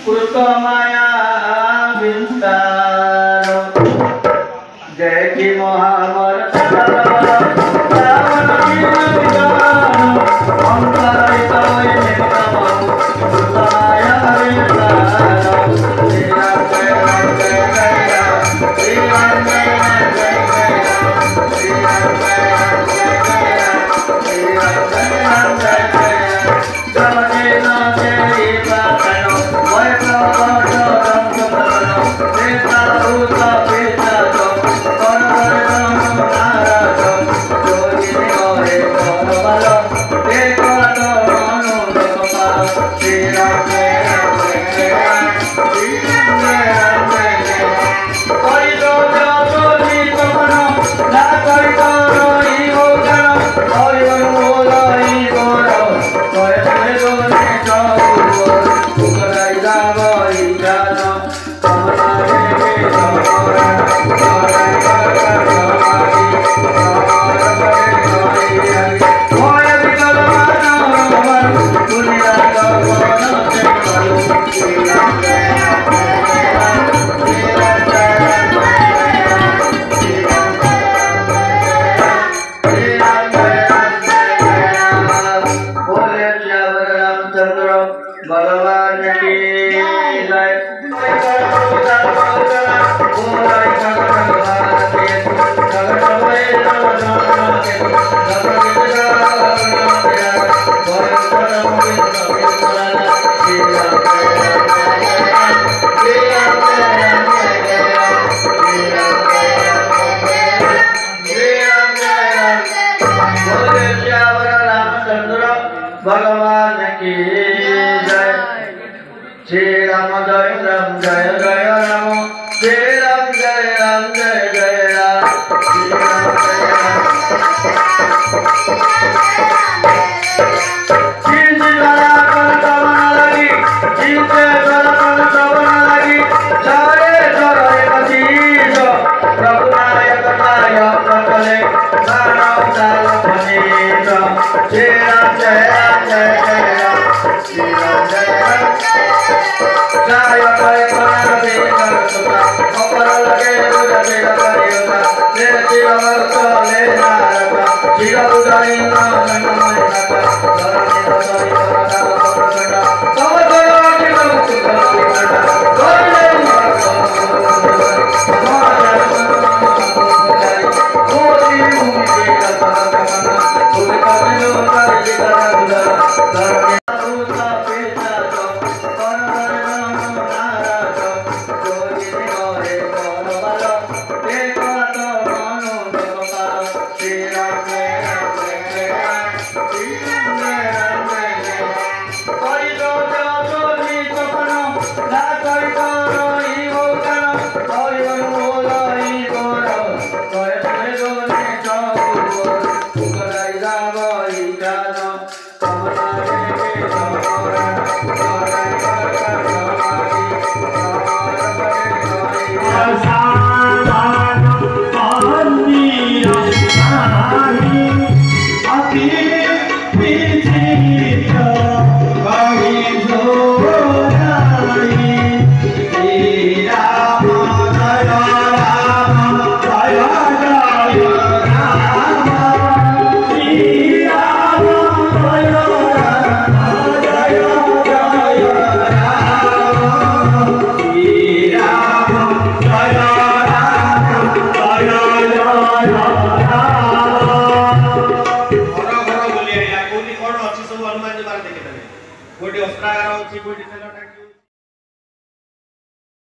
कृतमाया विस्तार जय की महामर भगवान की जय। भगवान की जय। श्री राम जय राम जय जय राम, श्री राम जय राम जय जय राम, श्री राम जय राम। जिनसे गला कर तवन लगी, जिनसे गला कर तवन लगी, सारे सारे कसीज प्रभु नायक नायक प्रकले मानव दाल फनीज। श्री राम जय राम जय जय राम, श्री राम जय राम। जय जय कनक देव सुता अपर लगे बुझ देव करियोता ले तिरवर्त ले नारता चिर उदय नाम नमः नाथ धरणी दसरी कथा प्रकटा तव जय की मुक्ति प्रकटा गोरे कोटी अस्त्रागार अच्छी कोटी तेल टाकी